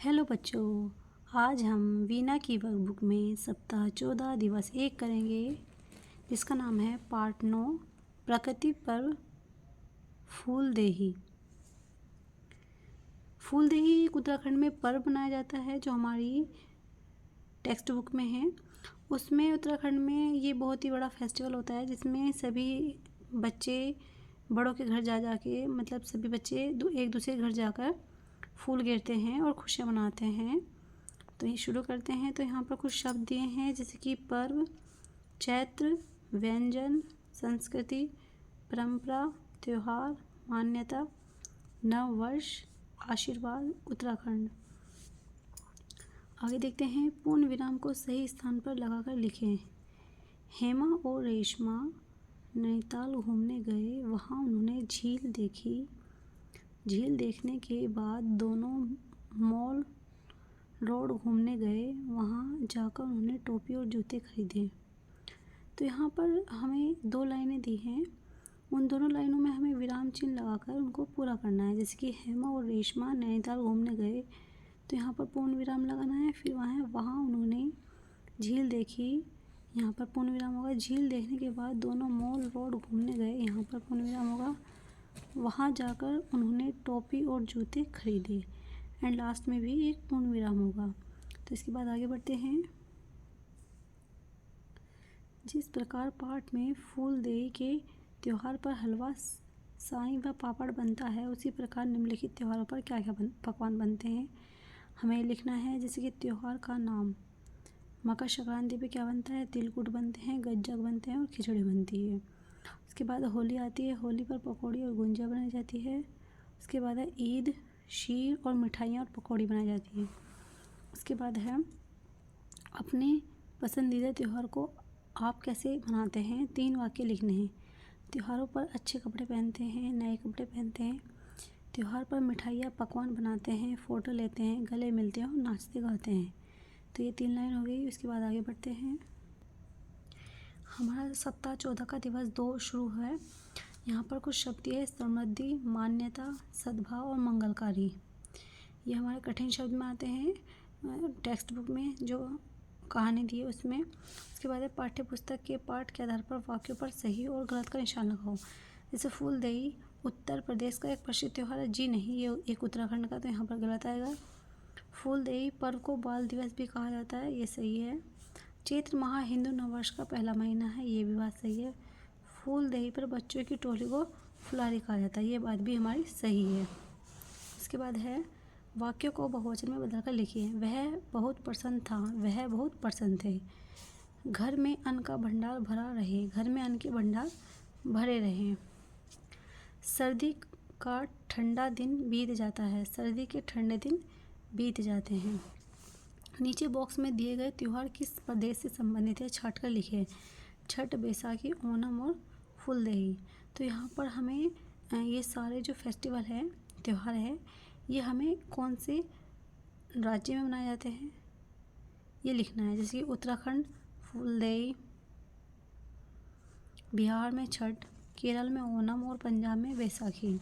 Hello बच्चों, आज हम वीना की वर्कबुक में सप्ताह 14 दिवस 1 करेंगे, जिसका नाम है पार्ट 9 प्रकृति पर्व फूलदेही। फूलदेही एक उत्तराखंड में पर्व मनाया जाता है जो हमारी टेक्स्ट बुक में है। उसमें उत्तराखंड में ये बहुत ही बड़ा फेस्टिवल होता है जिसमें सभी बच्चे बड़ों के घर जा के मतलब सभी बच्चे एक दूसरे के घर जाकर फूल गिरते हैं और खुशियाँ मनाते हैं। तो ये शुरू करते हैं। तो यहाँ पर कुछ शब्द दिए हैं जैसे कि पर्व, चैत्र, व्यंजन, संस्कृति, परंपरा, त्योहार, मान्यता, नव वर्ष, आशीर्वाद, उत्तराखंड। आगे देखते हैं। पूर्ण विराम को सही स्थान पर लगाकर लिखें। हेमा और रेशमा नैनीताल घूमने गए, वहाँ उन्होंने झील देखी। झील देखने के बाद दोनों मॉल रोड घूमने गए, वहाँ जाकर उन्होंने टोपी और जूते खरीदे। तो यहाँ पर हमें 2 लाइनें दी हैं, उन दोनों लाइनों में हमें विराम चिन्ह लगाकर उनको पूरा करना है। जैसे कि हेमा और रेशमा नैनीताल घूमने गए, तो यहाँ पर पूर्ण विराम लगाना है। फिर वहाँ उन्होंने झील देखी, यहाँ पर पूर्ण विराम होगा। झील देखने के बाद दोनों मॉल रोड घूमने गए, यहाँ पर पूर्ण विराम होगा। वहाँ जाकर उन्होंने टोपी और जूते खरीदे, एंड लास्ट में भी एक पूर्ण विराम होगा। तो इसके बाद आगे बढ़ते हैं। जिस प्रकार पाठ में फूलदेई के त्यौहार पर हलवा, साई व पापड़ बनता है, उसी प्रकार निम्नलिखित त्योहारों पर क्या क्या पकवान बनते हैं हमें लिखना है। जैसे कि त्यौहार का नाम, मकर संक्रांति पे क्या बनता है, तिलकुट बनते हैं, गज्जक बनते हैं और खिचड़ी बनती है। उसके बाद होली आती है, होली पर पकौड़ी और गुंजिया बनाई जाती है। उसके बाद है ईद, शीर और मिठाइयाँ और पकौड़ी बनाई जाती है। उसके बाद है अपने पसंदीदा त्यौहार को आप कैसे मनाते हैं, 3 वाक्य लिखने हैं। त्योहारों पर अच्छे कपड़े पहनते हैं, नए कपड़े पहनते हैं। त्यौहार पर मिठाइयाँ पकवान बनाते हैं, फ़ोटो लेते हैं, गले मिलते हैं और नाचते गाते हैं। तो ये 3 लाइन हो गई। उसके बाद आगे बढ़ते हैं। हमारा सप्ताह 14 का दिवस 2 शुरू है। यहाँ पर कुछ शब्द है, समृद्धि, मान्यता, सद्भाव और मंगलकारी। ये हमारे कठिन शब्द में आते हैं टेक्स्ट बुक में जो कहानी दी है उसमें। उसके बाद है पाठ्य पुस्तक के पाठ के आधार पर वाक्यों पर सही और गलत का निशान लगाओ। जैसे फूलदेई उत्तर प्रदेश का एक प्रसिद्ध त्यौहार है, जी नहीं, ये एक उत्तराखंड का, तो यहाँ पर गलत आएगा। फूलदेई पर्व को बाल दिवस भी कहा जाता है, ये सही है। चैत्र माह हिंदू नववर्ष का पहला महीना है, ये भी बात सही है। फूलदेई पर बच्चों की टोली को फुलारी कहा जाता है, ये बात भी हमारी सही है। इसके बाद है वाक्यों को बहुवचन में बदलकर लिखिए। वह बहुत प्रसन्न था, वह बहुत प्रसन्न थे। घर में अन्न का भंडार भरा रहे, घर में अन्न के भंडार भरे रहे। सर्दी का ठंडा दिन बीत जाता है, सर्दी के ठंडे दिन बीत जाते हैं। नीचे बॉक्स में दिए गए त्यौहार किस प्रदेश से संबंधित है, छाट कर लिखे। छठ, बैसाखी, ओणम और फूलदेही। तो यहाँ पर हमें ये सारे जो फेस्टिवल है, त्यौहार है, ये हमें कौन से राज्य में मनाए जाते हैं ये लिखना है। जैसे कि उत्तराखंड फूलदेई, बिहार में छठ, केरल में ओणम और पंजाब में बैसाखी।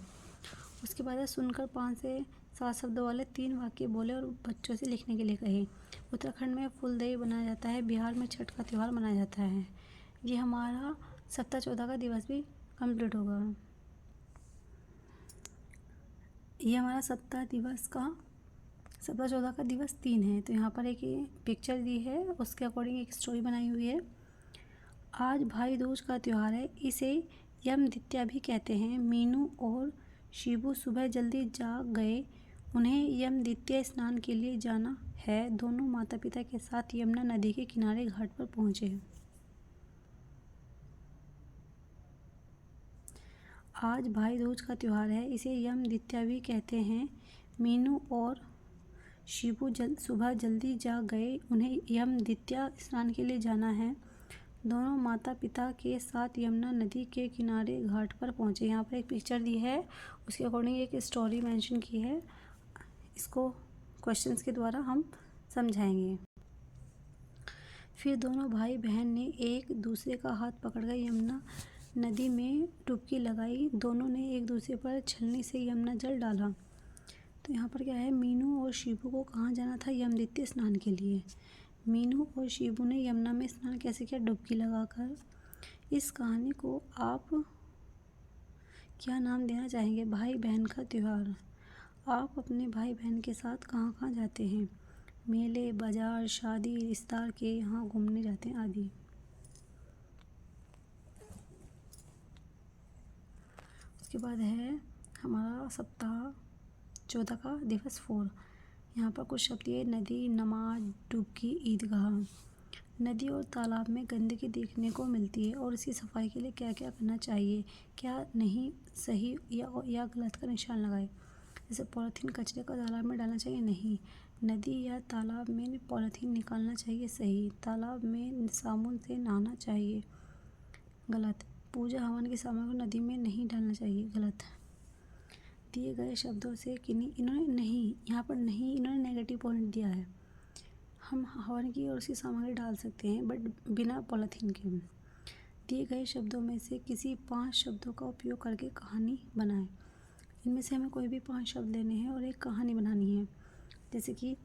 उसके बाद है सुनकर 5 से 7 शब्दों वाले 3 वाक्य बोले और बच्चों से लिखने के लिए कहे। उत्तराखंड में फूलदेई बनाया जाता है, बिहार में छठ का त्यौहार मनाया जाता है। ये हमारा सप्ताह 14 का दिवस भी कंप्लीट होगा। ये हमारा सप्ताह 14 का दिवस 3 है। तो यहाँ पर एक पिक्चर दी है, उसके अकॉर्डिंग एक स्टोरी बनाई हुई है। आज भाई दूज का त्यौहार है, इसे यम द्वितीया भी कहते हैं। मीनू और शिबू सुबह जल्दी जाग गए, उन्हें यम द्वितीया स्नान के लिए जाना है। दोनों माता पिता के साथ यमुना नदी के किनारे घाट पर पहुँचे। आज भाई दूज का त्यौहार है, इसे यम द्वितीया भी कहते हैं। मीनू और शिबू सुबह जल्दी जाग गए, उन्हें यम द्वितीया स्नान के लिए जाना है। दोनों माता पिता के साथ यमुना नदी के किनारे घाट पर पहुँचे। यहाँ पर एक पिक्चर दी है, उसके अकॉर्डिंग एक स्टोरी मेंशन की है, इसको क्वेश्चंस के द्वारा हम समझाएंगे। फिर दोनों भाई बहन ने एक दूसरे का हाथ पकड़कर यमुना नदी में डुबकी लगाई। दोनों ने एक दूसरे पर छलनी से यमुना जल डाला। तो यहाँ पर क्या है, मीनू और शिबू को कहाँ जाना था, यमद्वितीय स्नान के लिए। मीनू और शिबू ने यमुना में स्नान कैसे किया, डुबकी लगाकर। इस कहानी को आप क्या नाम देना चाहेंगे, भाई बहन का त्योहार। आप अपने भाई बहन के साथ कहाँ कहाँ जाते हैं, मेले, बाजार, शादी, रिश्तेदार के यहाँ घूमने जाते हैं आदि। उसके बाद है हमारा सप्ताह 14 का दिवस 4। यहाँ पर कुछ शब्द ये, नदी, नमाज, डुबकी, ईदगाह। नदी और तालाब में गंदगी देखने को मिलती है और इसकी सफाई के लिए क्या क्या करना चाहिए, क्या नहीं, सही या गलत का निशान लगाए। जैसे पॉलीथीन कचरे का तालाब में डालना चाहिए, नहीं। नदी या तालाब में पॉलीथीन निकालना चाहिए, सही। तालाब में साबुन से नहाना चाहिए, गलत। पूजा हवन की सामग्री को नदी में नहीं डालना चाहिए, गलत। दिए गए शब्दों से किन्हीं, इन्होंने नहीं, यहाँ पर नहीं, इन्होंने नेगेटिव पॉइंट दिया है। हम हवन की और उसकी सामग्री डाल सकते हैं बट बिना पॉलीथीन के। दिए गए शब्दों में से किसी 5 शब्दों का उपयोग करके कहानी बनाएं। इनमें से हमें कोई भी 5 शब्द लेने हैं और एक कहानी बनानी है। जैसे कि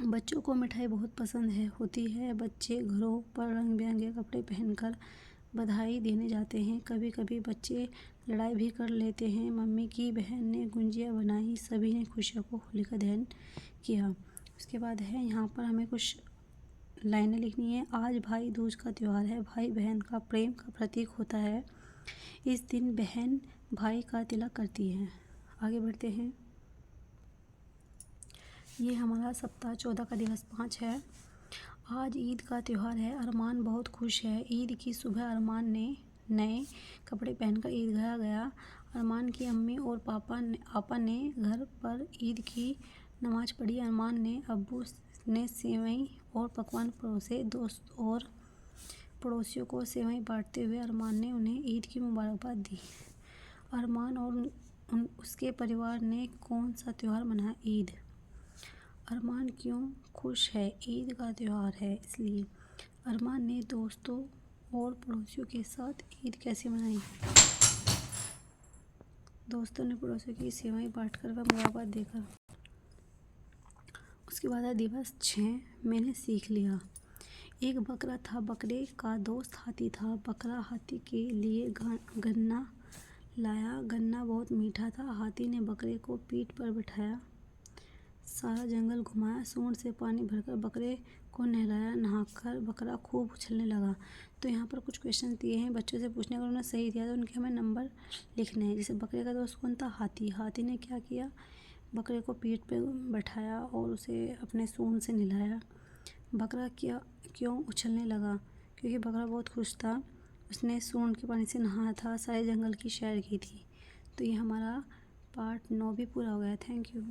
बच्चों को मिठाई बहुत पसंद होती है। बच्चे घरों पर रंग बिरंगे कपड़े पहनकर बधाई देने जाते हैं। कभी कभी बच्चे लड़ाई भी कर लेते हैं। मम्मी की बहन ने गुंजिया बनाई। सभी ने खुशियों को होलिका दहन किया। उसके बाद है यहाँ पर हमें कुछ लाइनें लिखनी है। आज भाई दूज का त्यौहार है। भाई बहन का प्रेम का प्रतीक होता है। इस दिन बहन भाई का तिलक करती है। आगे बढ़ते हैं। ये हमारा सप्ताह 14 का दिवस 5 है। आज ईद का त्यौहार है। अरमान बहुत खुश है। ईद की सुबह अरमान ने नए कपड़े पहनकर ईदगाह गया। अरमान की अम्मी और आपा ने घर पर ईद की नमाज पढ़ी। अरमान ने अब्बू ने सेवई और पकवान परोसे। दोस्त और पड़ोसियों को सेवई बांटते हुए अरमान ने उन्हें ईद की मुबारकबाद दी। अरमान और उसके परिवार ने कौन सा त्यौहार मनाया, ईद। अरमान क्यों खुश है, ईद का त्यौहार है इसलिए। अरमान ने दोस्तों और पड़ोसियों के साथ ईद कैसे मनाई, दोस्तों ने पड़ोसियों की सेवाएं बांटकर व मुबारकबाद देकर। उसके बाद है दिवस 6, मैंने सीख लिया। एक बकरा था। बकरे का दोस्त हाथी था। बकरा हाथी के लिए गन्ना लाया। गन्ना बहुत मीठा था। हाथी ने बकरे को पीठ पर बिठाया, सारा जंगल घुमाया, सूंड से पानी भरकर बकरे को नहलाया। नहाकर बकरा खूब उछलने लगा। तो यहाँ पर कुछ क्वेश्चन दिए हैं बच्चों से पूछने, अगर उन्होंने सही दिया तो उनके हमें नंबर लिखने हैं। जैसे बकरे का दोस्त कौन था, हाथी। हाथी ने क्या किया, बकरे को पीठ पे बैठाया और उसे अपने सूंड से नहलाया। बकरा क्यों उछलने लगा, क्योंकि बकरा बहुत खुश था। उसने सूंड के पानी से नहाया था, सारे जंगल की सैर की थी। तो ये हमारा पार्ट 9 भी पूरा हो गया। Thank you.